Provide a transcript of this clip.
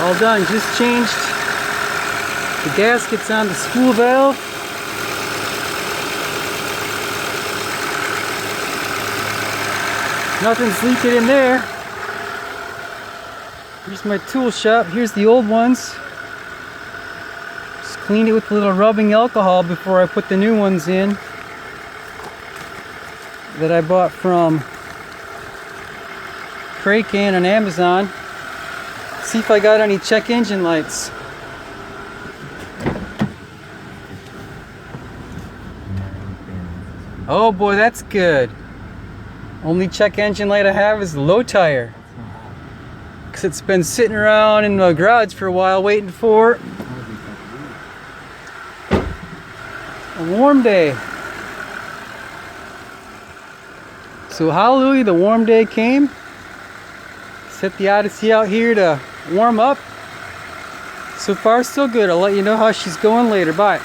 All done. Just changed the gaskets on the spool valve. Nothing's leaking in there. Here's my tool shop. Here's the old ones. Just cleaned it with a little rubbing alcohol before I put the new ones in that I bought from Kraken on Amazon. See if I got any check engine lights. Oh boy, that's good. Only check engine light I have is the low tire. Because it's been sitting around in the garage for a while waiting for a warm day. So hallelujah, the warm day came. Set the Odyssey out here to warm up. So far so good. I'll let you know how she's going later. Bye.